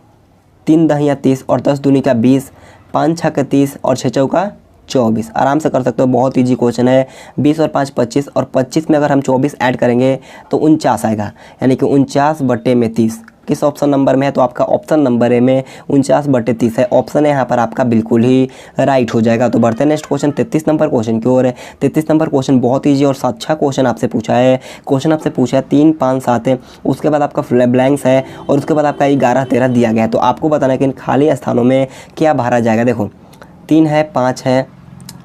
3 10 30 और 10 दूनी का 20, 5 6 30 और 6 चौका 24। आराम से कर सकते हो, बहुत इजी क्वेश्चन है। 20 और 5 25 और 25 में अगर हम 24 ऐड करेंगे तो 49 आएगा, यानी कि 49/30 किस ऑप्शन नंबर में है, तो आपका ऑप्शन नंबर ए में 49/30 है। ऑप्शन है यहाँ पर आपका बिल्कुल ही राइट हो जाएगा। तो बढ़ते हैं नेक्स्ट क्वेश्चन 33 नंबर क्वेश्चन की ओर। 33 नंबर क्वेश्चन बहुत ईजी और अच्छा क्वेश्चन आपसे पूछा है। क्वेश्चन आपसे पूछा है 3 5 7 है, उसके बाद आपका ब्लैंक्स है और उसके बाद आपका 11 13 दिया गया है। तो आपको बताना है कि इन खाली स्थानों में क्या भरा जाएगा। देखो 3 है, 5 है,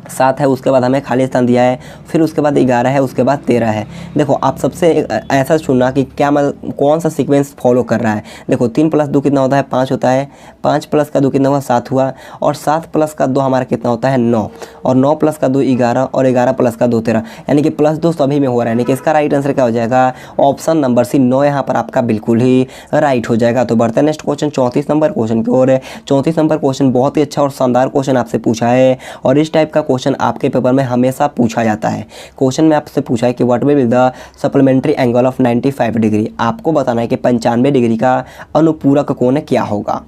7 है, उसके बाद हमें खाली स्थान दिया है, फिर उसके बाद 11 है, उसके बाद 13 है। देखो आप सबसे ऐसा चुनना कि क्या कौन सा सीक्वेंस फॉलो कर रहा है। देखो 3 + 2 कितना होता है 5 होता है, 5 + 2 कितना हुआ 7 हुआ, और 7 + 2 हमारा कितना होता है 9, और 9 + 2 11, और 11 + 2 13, यानी कि +2 सभी में हो रहा है। यानी कि इसका राइट आंसर क्या हो जाएगा, ऑप्शन नंबर सी 9 यहाँ पर आपका बिल्कुल ही राइट हो जाएगा। तो बढ़ते हैं नेक्स्ट क्वेश्चन 34 नंबर क्वेश्चन की ओर। 34 नंबर क्वेश्चन बहुत ही अच्छा और शानदार क्वेश्चन आपसे पूछा है, और इस टाइप का क्वेश्चन आपके पेपर में हमेशा पूछा जाता है। क्वेश्चन में आपसे पूछा है कि what will be the supplementary angle of 95 degree. आपको बताना है कि 95 डिग्री का अनुपूरक कोण क्या होगा।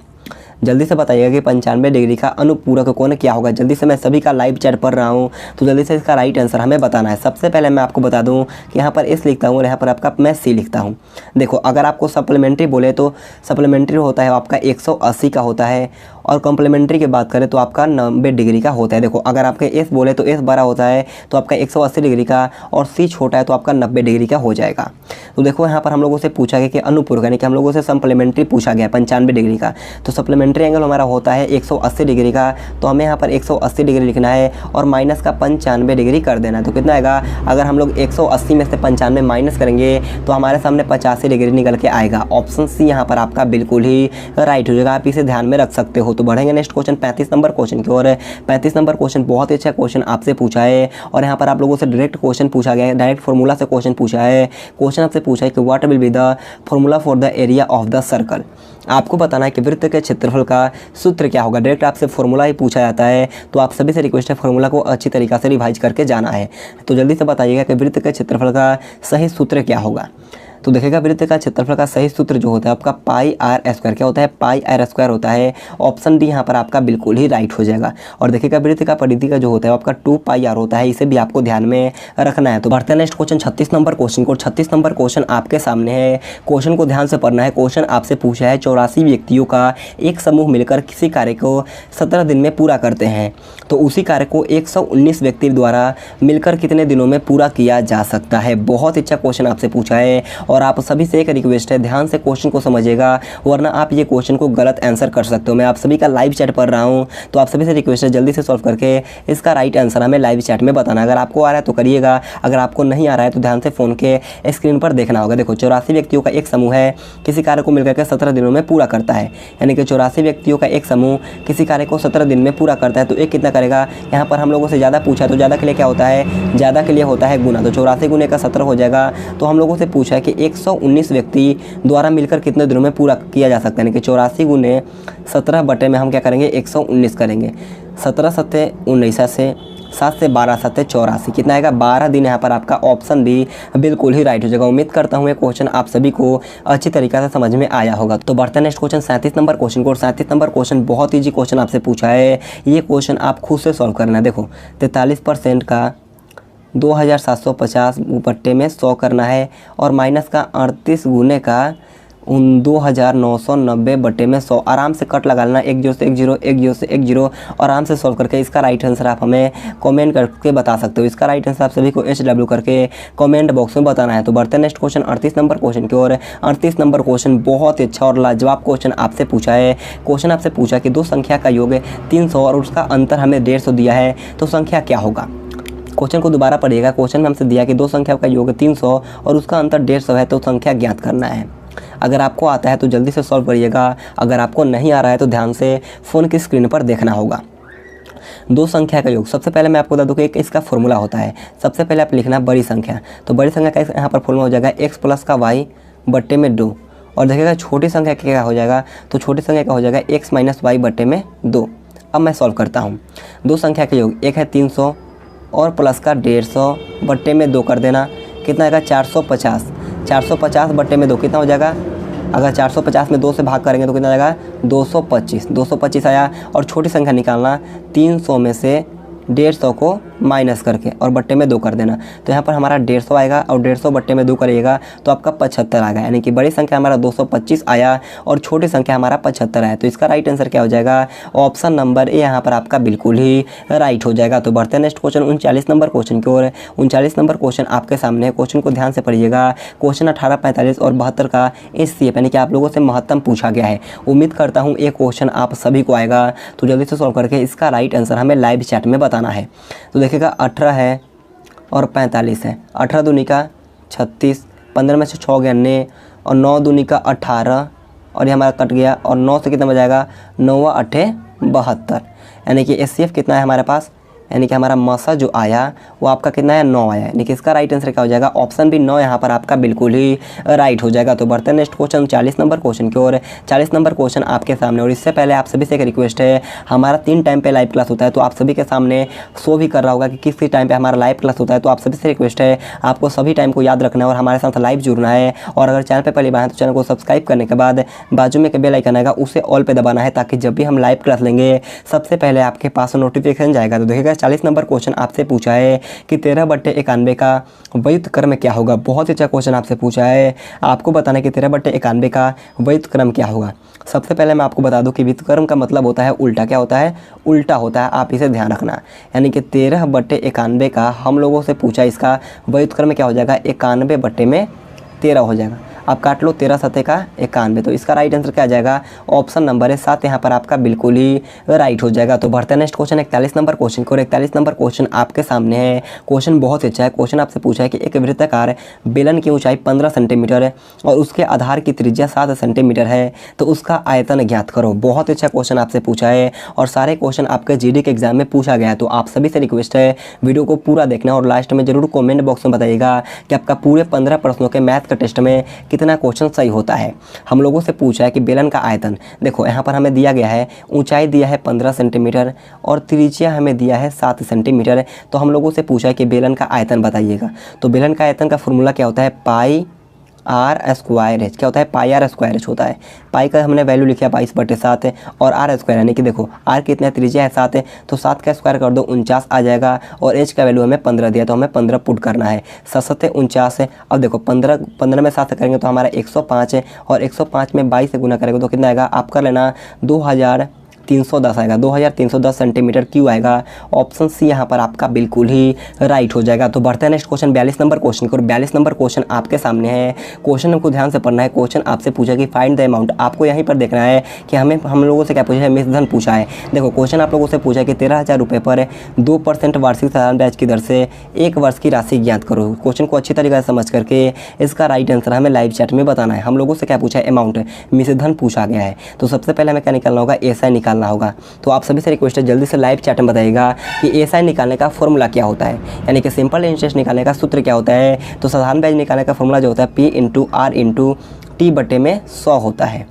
जल्दी से बताइएगा कि 95 डिग्री का अनुपूरक कोण क्या होगा। जल्दी से, मैं सभी का लाइव चैट पढ़ रहा हूँ, तो जल्दी से इसका राइट आंसर हमें बताना है। सबसे पहले मैं आपको बता दूँ कि यहाँ पर एस लिखता हूँ और यहाँ पर आपका मैं सी लिखता हूँ। देखो अगर आपको सप्लीमेंट्री बोले तो सप्लीमेंट्री होता है आपका 180 का होता है, और कॉम्प्लीमेंट्री की बात करें तो आपका 90 डिग्री का होता है। देखो अगर आपके एस बोले तो एस बड़ा होता है तो आपका 180 डिग्री का, और सी छोटा है तो आपका 90 डिग्री का हो जाएगा। तो देखो यहाँ पर हम लोगों से पूछा गया कि अनुपूरक, यानी कि हम लोगों से सप्लीमेंट्री पूछा गया 95 डिग्री का। तो सप्लीमेंट्री एंगल हमारा होता है 180 डिग्री का, तो हमें यहाँ पर 180 डिग्री लिखना है और माइनस का 95 डिग्री कर देना है। तो कितना आएगा, अगर हम लोग 180 में से 95 माइनस करेंगे तो हमारे सामने 85 डिग्री निकल के आएगा। ऑप्शन सी यहाँ पर आपका बिल्कुल ही राइट हो जाएगा। आप इसे ध्यान में रख सकते हो। तो बढ़ेंगे नेक्स्ट क्वेश्चन 35 नंबर क्वेश्चन की ओर। 35 नंबर क्वेश्चन बहुत ही अच्छा क्वेश्चन आपसे पूछा है, और यहाँ पर आप लोगों से डायरेक्ट क्वेश्चन पूछा गया है, डायरेक्ट फॉर्मूला से क्वेश्चन पूछा है। क्वेश्चन आपसे पूछा है कि what will be the formula for the area of the circle. आपको बताना है कि वृत्त के क्षेत्रफल का सूत्र क्या होगा। डायरेक्ट आपसे फॉर्मूला ही पूछा जाता है, तो आप सभी से रिक्वेस्ट है फॉर्मूला को अच्छी तरीक़ा से रिवाइज करके जाना है। तो जल्दी से बताइएगा कि वृत्त के क्षेत्रफल का सही सूत्र क्या होगा। तो देखिएगा वृत्त का क्षेत्रफल का सही सूत्र जो होता है आपका πr²। क्या होता है πr² होता है। ऑप्शन डी यहाँ पर आपका बिल्कुल ही राइट हो जाएगा। और देखिएगा वृत्त का परिधि का जो होता है आपका 2πr होता है, इसे भी आपको ध्यान में रखना है। तो बढ़ते हैं नेक्स्ट क्वेश्चन 36 नंबर क्वेश्चन को। 36 नंबर क्वेश्चन आपके सामने है, क्वेश्चन को ध्यान से पढ़ना है। क्वेश्चन आपसे पूछा है 84 व्यक्तियों का एक समूह मिलकर किसी कार्य को 17 दिन में पूरा करते हैं, तो उसी कार्य को 119 व्यक्ति द्वारा मिलकर कितने दिनों में पूरा किया जा सकता है। बहुत अच्छा क्वेश्चन आपसे पूछा है, और आप सभी से एक रिक्वेस्ट है, ध्यान से क्वेश्चन को समझिएगा वरना आप ये क्वेश्चन को गलत आंसर कर सकते हो। मैं आप सभी का लाइव चैट पढ़ रहा हूँ, तो आप सभी से रिक्वेस्ट है जल्दी से सॉल्व करके इसका राइट आंसर हमें लाइव चैट में बताना। अगर आपको आ रहा है तो करिएगा, अगर आपको नहीं आ रहा है तो ध्यान से फ़ोन के स्क्रीन पर देखना होगा। देखो 84 व्यक्तियों का एक समूह है, किसी कार्य को मिलकर के 17 दिनों में पूरा करता है। यानी कि 84 व्यक्तियों का एक समूह किसी कार्य को 17 दिन में पूरा करता है, तो एक कितना करेगा। यहाँ पर हम लोगों से ज़्यादा पूछा, तो ज़्यादा के लिए क्या होता है, ज़्यादा के लिए होता है गुना, तो 84 गुने का 17 हो जाएगा। तो हम लोगों से पूछा है कि 119 व्यक्ति द्वारा मिलकर कितने दिनों में पूरा किया जा सकता है। यानी कि 84 गुने 17 बटे में हम क्या करेंगे, 119 करेंगे। 17 सत्ते 19 से 7 से 12 सत्ते 84, कितना आएगा 12 दिन। यहाँ पर आपका ऑप्शन भी बिल्कुल ही राइट हो जाएगा। उम्मीद करता हूँ ये क्वेश्चन आप सभी को अच्छी तरीके से समझ में आया होगा। तो बढ़ते हैं नेक्स्ट क्वेश्चन 37 नंबर क्वेश्चन को। 37 नंबर क्वेश्चन बहुत ईजी क्वेश्चन आपसे पूछा है, ये क्वेश्चन आप खुद से सॉल्व करना है। देखो 43% का 2750 बट्टे में 100 करना है और माइनस का 38 गुने का 2990 बटे में 100। आराम से कट लगा लेना, 1 0 से 1 0, 1 0 से 1 0, आराम से सॉल्व करके इसका राइट आंसर आप हमें कमेंट करके बता सकते हो। इसका राइट आंसर आप सभी को HW करके कमेंट बॉक्स में बताना है। तो बढ़ते हैं नेक्स्ट क्वेश्चन 38 नंबर क्वेश्चन की ओर। 38 नंबर क्वेश्चन बहुत ही अच्छा और लाजवाब क्वेश्चन आपसे पूछा है। क्वेश्चन आपसे पूछा कि दो संख्या का योग 300 और उसका अंतर हमें 150 दिया है, तो संख्या क्या होगा। क्वेश्चन को दोबारा पढ़िएगा। क्वेश्चन में हमसे दिया कि दो संख्या का योग 300 और उसका अंतर 150 है, तो संख्या ज्ञात करना है। अगर आपको आता है तो जल्दी से सॉल्व करिएगा, अगर आपको नहीं आ रहा है तो ध्यान से फ़ोन की स्क्रीन पर देखना होगा। दो संख्या का योग, सबसे पहले मैं आपको बता दूं कि एक इसका फॉर्मूला होता है। सबसे पहले आप लिखना बड़ी संख्या, तो बड़ी संख्या का यहाँ पर फॉर्मूला हो जाएगा x प्लस का y बट्टे में 2। और देखिएगा छोटी संख्या क्या हो जाएगा, तो छोटी संख्या का हो जाएगा x माइनस वाई बट्टे में 2। अब मैं सॉल्व करता हूँ। दो संख्या का योग, एक है 300 और प्लस का 150 बट्टे में 2 कर देना, कितना आएगा 450। 450 बट्टे में 2 कितना हो जाएगा, अगर 450 में 2 से भाग करेंगे तो कितना आएगा 225। 225 आया। और छोटी संख्या निकालना, 300 में से 150 को माइनस करके और बट्टे में 2 कर देना, तो यहाँ पर हमारा 150 आएगा और 150 बट्टे में 2 करिएगा तो आपका 75 आएगा। यानी कि बड़ी संख्या हमारा 225 आया और छोटी संख्या हमारा 75 आया। तो इसका राइट आंसर क्या हो जाएगा, ऑप्शन नंबर ए यहाँ पर आपका बिल्कुल ही राइट हो जाएगा। तो बढ़ते हैं नेक्स्ट क्वेश्चन 39 नंबर क्वेश्चन की ओर। 39 नंबर क्वेश्चन आपके सामने है, क्वेश्चन को ध्यान से पढ़िएगा। क्वेश्चन 18, 45 और 72 का HCF यानी कि आप लोगों से महत्तम पूछा गया है। उम्मीद करता हूँ ये क्वेश्चन आप सभी को आएगा, तो जल्दी से सॉल्व करके इसका राइट आंसर हमें लाइव चैट में बताना है। तो देखिएगा 18 है और 45 है। 18 दूनी का 36, 15 में से 6 गया 9 और 9 दूनी का 18 और ये हमारा कट गया। और 9 से कितना बजाएगा, 9 8 72। यानी कि HCF कितना है हमारे पास, यानी कि हमारा मसा जो आया वो आपका कितना है 9 आया। यानी कि इसका राइट आंसर क्या हो जाएगा, ऑप्शन भी 9 यहाँ पर आपका बिल्कुल ही राइट हो जाएगा। तो बढ़ते हैं नेक्स्ट क्वेश्चन 40 नंबर क्वेश्चन की ओर। 40 नंबर क्वेश्चन आपके सामने। और इससे पहले आप सभी से एक रिक्वेस्ट है, हमारा 3 टाइम पे लाइव क्लास होता है, तो आप सभी के सामने शो भी कर रहा होगा कि किस टाइम पे हमारा लाइव क्लास होता है। तो आप सभी से रिक्वेस्ट है, आपको सभी टाइम को याद रखना है और हमारे साथ लाइव जुड़ना है। और अगर चैनल पर पहली बार है तो चैनल को सब्सक्राइब करने के बाद बाजू में एक बेल आइकन आएगा, उसे ऑल पे दबाना है, ताकि जब भी हम लाइव क्लास लेंगे सबसे पहले आपके पास नोटिफिकेशन जाएगा। तो देखिएगा 40 नंबर क्वेश्चन आपसे पूछा है कि 13/91 का व्युत्क्रम क्रम क्या होगा। बहुत ही अच्छा क्वेश्चन आपसे पूछा है, आपको बताना है कि 13/91 का व्युत्क्रम क्रम क्या होगा। सबसे पहले मैं आपको बता दूं कि व्युत्क्रम क्रम का मतलब होता है उल्टा। क्या होता है, उल्टा होता है, आप इसे ध्यान रखना। यानी कि 13/91 का हम लोगों से पूछा, इसका व्युत्क्रम क्रम क्या हो जाएगा, 91 बट्टे में 13 हो जाएगा। आप काट लो 13 सत्ते का 91, तो इसका राइट आंसर क्या आ जाएगा, ऑप्शन नंबर है 7 यहाँ पर आपका बिल्कुल ही राइट हो जाएगा। तो बढ़ते हैं नेक्स्ट क्वेश्चन 41 नंबर क्वेश्चन को। 41 नंबर क्वेश्चन आपके सामने है। क्वेश्चन बहुत अच्छा है। क्वेश्चन आपसे पूछा है कि एक वृत्ताकार बेलन की ऊंचाई 15 सेंटीमीटर है और उसके आधार की त्रिज्या 7 सेंटीमीटर है, तो उसका आयतन ज्ञात करो। बहुत अच्छा क्वेश्चन आपसे पूछा है और सारे क्वेश्चन आपके GD के एग्जाम में पूछा गया है। तो आप सभी से रिक्वेस्ट है, वीडियो को पूरा देखना और लास्ट में जरूर कॉमेंट बॉक्स में बताइएगा कि आपका पूरे 15 प्रश्नों के मैथ का टेस्ट में कितना क्वेश्चन सही होता है। हम लोगों से पूछा है कि बेलन का आयतन, देखो यहाँ पर हमें दिया गया है ऊंचाई दिया है 15 सेंटीमीटर और त्रिज्या हमें दिया है 7 सेंटीमीटर। तो हम लोगों से पूछा है कि बेलन का आयतन बताइएगा। तो बेलन का आयतन का फॉर्मूला क्या होता है, पाई आर स्क्वायर एच। क्या होता है, पाई आर स्क्वायर एच होता है। पाई का हमने वैल्यू लिखा 22/7 और आर स्क्वायर यानी कि देखो आर कितना है, त्रिज्या है 7 है, तो 7 का स्क्वायर कर दो 49 आ जाएगा। और एच का वैल्यू हमें 15 दिया, तो हमें 15 पुट करना है। 7 49 है। अब देखो 15 में 7 से करेंगे तो हमारा 105 है और 105 में 22 से गुना करेंगे तो कितना आएगा, आप कर लेना 2310 आएगा, 2310 सेंटीमीटर क्यों आएगा। ऑप्शन सी यहाँ पर आपका बिल्कुल ही राइट हो जाएगा। तो बढ़ते हैं नेक्स्ट क्वेश्चन 42 नंबर क्वेश्चन को। 42 नंबर क्वेश्चन आपके सामने है। क्वेश्चन हमको ध्यान से पढ़ना है। क्वेश्चन आपसे पूछा कि फाइंड द अमाउंट, आपको यहीं पर देखना है कि हम लोगों से क्या पूछा है, मिश्र धन पूछा है। देखो क्वेश्चन आप लोगों से पूछा कि 13,000 रुपये पर 2% वार्षिक साधारण ब्याज की दर से 1 वर्ष की राशि ज्ञात करो। क्वेश्चन को अच्छी तरीके से समझ करके इसका राइट आंसर हमें लाइव चैट में बताना है। हम लोगों से क्या पूछा है, अमाउंट, मिश्र धन पूछा गया है। तो सबसे पहले हमें क्या निकालना होगा, एसआई निकालना होगा। तो आप सभी से रिक्वेस्ट है जल्दी से लाइव चैट में बताइएगा कि एसआई निकालने का फॉर्मूला क्या होता है, यानी कि सिंपल इंटरेस्ट निकालने का सूत्र क्या होता है। तो साधारण ब्याज निकालने का फॉर्मूला जो होता है P/R/T/100 होता है।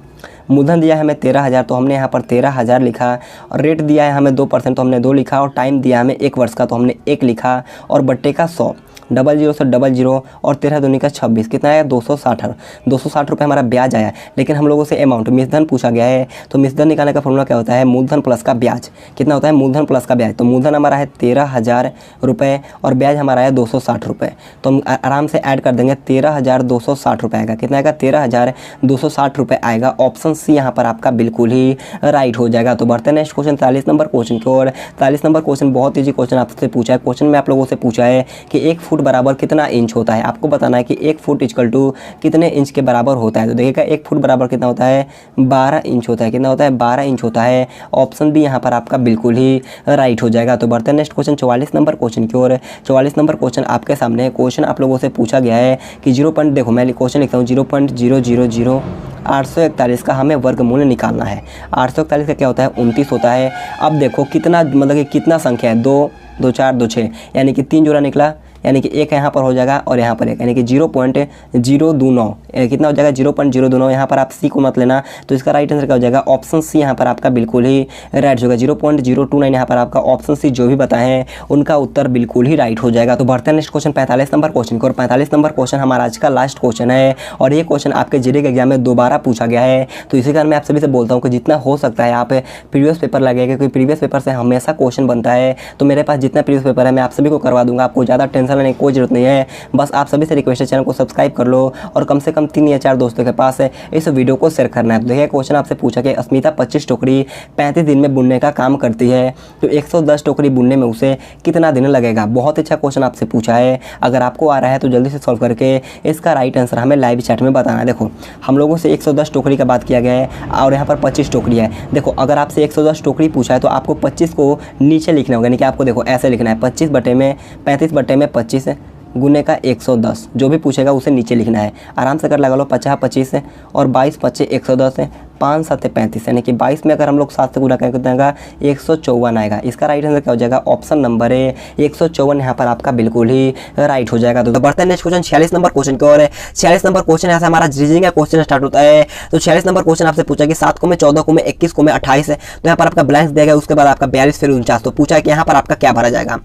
मूलधन दिया है हमें 13,000, तो हमने यहाँ पर 13,000 लिखा। और रेट दिया है हमें 2%, तो हमने 2 लिखा। और टाइम दिया हमें 1 वर्ष का, तो हमने 1 लिखा। और बट्टे का 100, 00 से 00 और 13 दूनी का 26, कितना आया 260 रुपये हमारा ब्याज आया। लेकिन हम लोगों से अमाउंट मिश्रधन पूछा गया है। तो मिश्रधन निकालने का फॉर्मूला क्या होता है, मूलधन प्लस का ब्याज। कितना होता है, मूलधन प्लस का ब्याज। तो मूलधन हमारा है 13,000 रुपये और ब्याज हमारा है 260 रुपये। तो हम आराम से ऐड कर देंगे, 13,260 रुपये आएगा। कितना आएगा, 13,260 रुपये आएगा। ऑप्शन सी यहाँ पर आपका बिल्कुल ही राइट हो जाएगा। तो बढ़ते हैं नेक्स्ट क्वेश्चन 43 नंबर क्वेश्चन की ओर। 43 नंबर क्वेश्चन बहुत ईजी क्वेश्चन आपसे पूछा है। क्वेश्चन में आप लोगों से पूछा है कि 1 फुट बराबर कितना इंच होता है। आपको बताना है कि 1 फुट इक्वल टू कितने इंच के बराबर होता है। तो देखिएगा 1 फुट बराबर कितना होता है, 12 इंच होता है। कितना होता है, 12 इंच होता है। ऑप्शन बी यहाँ पर आपका बिल्कुल ही राइट हो जाएगा। तो बढ़ते हैं नेक्स्ट क्वेश्चन 44 नंबर क्वेश्चन की ओर। 44 नंबर क्वेश्चन आपके सामने है। क्वेश्चन आप लोगों से पूछा गया है कि देखो मैं क्वेश्चन लिखता हूँ 0.000841 का हमें वर्गमूल निकालना है। 841 का क्या होता है, 29 होता है। अब देखो कितना मतलब कि कितना संख्या है, 2 2 4 2 6, यानी कि 3 जोड़ा निकला, यानी कि एक यहाँ पर हो जाएगा और यहाँ पर एक, यानी कि 0.029 कितना हो जाएगा, 0.029। यहाँ पर आप सी को मत लेना। तो इसका राइट आंसर क्या हो जाएगा, ऑप्शन सी यहाँ पर आपका बिल्कुल ही राइट होगा। 0.029 यहाँ पर आपका ऑप्शन सी जो भी बताए हैं उनका उत्तर बिल्कुल ही राइट हो जाएगा। तो बढ़ते हैं नेक्स्ट क्वेश्चन 45 नंबर क्वेश्चन को। और 45 नंबर क्वेश्चन हमारा आज का लास्ट क्वेश्चन है। और ये क्वेश्चन आपके जीडी के एग्जाम में दोबारा पूछा गया है। तो इसी कारण मैं आप सभी से बोलता हूँ कि जितना हो सकता है आप प्रीवियस पेपर लगेगा, क्योंकि प्रीवियस पेपर से हमेशा क्वेश्चन बनता है। तो मेरे पास जितना प्रीवियस पेपर है मैं आप सभी को करवा दूंगा। आपको ज़्यादा टेंशन लेने की कोई जरूरत नहीं है। बस आप सभी से रिक्वेस्ट है चैनल को सब्सक्राइब कर लो और कम से कम 3 या 4 दोस्तों के पास इस वीडियो को शेयर करना है। तो देखिए क्वेश्चन आपसे पूछा कि अस्मिता 25 टोकरी 35 दिन में बुनने का काम करती है, तो 110 टोकरी बुनने में उसे कितना दिन लगेगा। बहुत अच्छा क्वेश्चन आपसे पूछा है। अगर आपको आ रहा है तो जल्दी से सॉल्व करके इसका राइट आंसर हमें लाइव चैट में बताना है। देखो हम लोगों से 110 टोकरी का बात किया गया है और यहाँ पर 25 टोकरी है। देखो अगर आपसे 110 टोकरी पूछा है तो आपको 25 को नीचे लिखना होगा, यानी कि आपको देखो ऐसे लिखना है 35/25 गुने का 110। जो भी पूछेगा उसे नीचे लिखना है। आराम से कर लगा लो, 50 25 और 22 25 110 है, 5 7 35, यानी कि 22 में अगर हम लोग 7 से गुना करेंगे कितना आएगा, 154 आएगा। इसका राइट आंसर क्या हो जाएगा, ऑप्शन नंबर है 154 यहाँ पर आपका बिल्कुल ही राइट हो जाएगा। तो बढ़ते हैं नेक्स्ट क्वेश्चन 46 नंबर क्वेश्चन की ओर। 46 नंबर क्वेश्चन यहाँ से हमारा रीजनिंग का क्वेश्चन स्टार्ट होता है। तो 46 नंबर क्वेश्चन आपसे पूछा कि 7 को में 14 को में 21 को में 28 है। तो यहाँ पर आपका बैलेंस दिया गया, उसके बाद आपका 42 फिर 49। तो पूछा है कि यहाँ पर आपका क्या भरा जाएगा।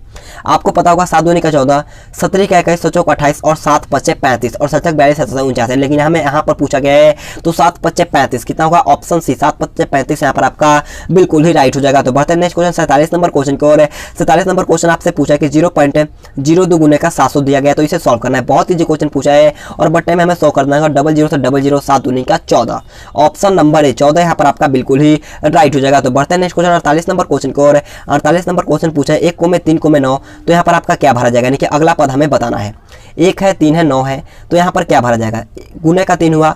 आपको पता होगा 7 दूनी का 14, 17 का 21, 7 चौक 28 और 7 5 35 और 7 42 7 49 है। लेकिन हमें यहाँ पर पूछा गया है तो 7 5 35 कितना होगा, ऑप्शन सी 7 5 35 यहाँ पर आपका बिल्कुल ही राइट हो जाएगा। तो बढ़ते हैं नेक्स्ट क्वेश्चन 47 नंबर क्वेश्चन की ओर। 47 नंबर क्वेश्चन आपसे पूछा कि 0.02 गुने का 700 दिया गया, तो इसे सॉल्व करना है। बहुत ईजी क्वेश्चन पूछा है और बट्टे में हमें 100 करना है। 00 से 00 7 दूनी का 14, ऑप्शन नंबर है 14 यहाँ पर आपका बिल्कुल ही राइट हो जाएगा। तो बढ़ते हैं नेक्स्ट क्वेश्चन 48 नंबर क्वेश्चन की ओर। 48 नंबर क्वेश्चन पूछा है 1 को में 3 को में 9, तो यहाँ पर आपका क्या भरा जाएगा, यानी कि अगला पद हमें बताना है। 1 है 3 है 9 है, तो यहाँ पर क्या भरा जाएगा, गुने का 3 हुआ,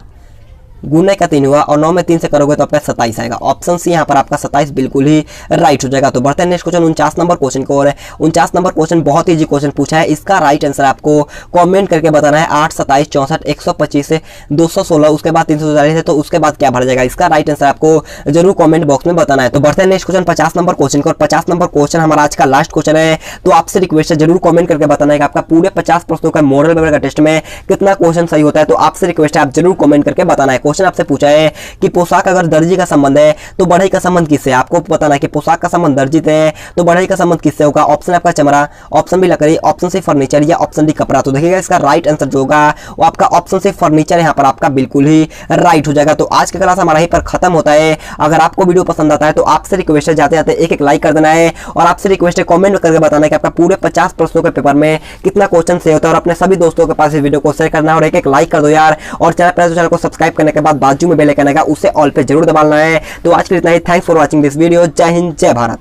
गुने का 3 हुआ और 9 में 3 से करोगे तो आपका 27 आएगा। ऑप्शन सी यहाँ पर आपका 27 बिल्कुल ही राइट हो जाएगा। तो बढ़ते हैं नेक्स्ट क्वेश्चन 49 नंबर क्वेश्चन की ओर। 49 नंबर क्वेश्चन बहुत ईजी क्वेश्चन पूछा है। इसका राइट आंसर आपको कमेंट करके बताना है। 8 27 64 125 से 216 उसके बाद 340 है, तो उसके बाद क्या भरा जाएगा। इसका राइट आंसर आपको जरूर कॉमेंट बॉक्स में बताना है। तो बढ़ते हैं नेक्स्ट क्वेश्चन 50 नंबर क्वेश्चन की ओर। 50 नंबर क्वेश्चन हमारा आज का लास्ट क्वेश्चन है। तो आपसे रिक्वेस्ट है जरूर कॉमेंट करके बताना है कि आपका पूरे 50 प्रश्नों का मॉडल पेपर का टेस्ट में कितना क्वेश्चन सही होता है। तो आपसे रिक्वेस्ट है आप जरूर कॉमेंट करके बताना है। क्वेश्चन आपसे पूछा है कि पोशाक अगर दर्जी का संबंध है तो बढ़ई का संबंध किससे। आपको बताना है कि पोशाक का संबंध दर्जी से है तो बढ़ई का संबंध किससे होगा। ऑप्शन आपका चमड़ा, ऑप्शन बी लकड़ी, ऑप्शन सी फर्नीचर या ऑप्शन डी कपड़ा। तो देखिएगा इसका राइट आंसर जो होगा वो आपका ऑप्शन सी फर्नीचर यहाँ पर आपका बिल्कुल ही राइट हो जाएगा। तो आज का क्लास हमारा यहीं पर खत्म होता है। अगर आपको वीडियो पसंद आता है तो आपसे रिक्वेस्ट है जाते जाते एक लाइक कर देना है और आपसे रिक्वेस्ट है कॉमेंट करके बताना है कि आपका पूरे 50 प्रश्नों के पेपर में कितना क्वेश्चन सही होता है और अपने सभी दोस्तों के पास इस वीडियो को शेयर करना है और एक लाइक कर दो यार। और चैनल पर चैनल को सब्सक्राइब करने के के बाद बाजू में बेल आइकन आएगा, उसे ऑल पे जरूर दबाना है। तो आज के लिए इतना ही। Thanks for watching this video. जय हिंद, जय भारत।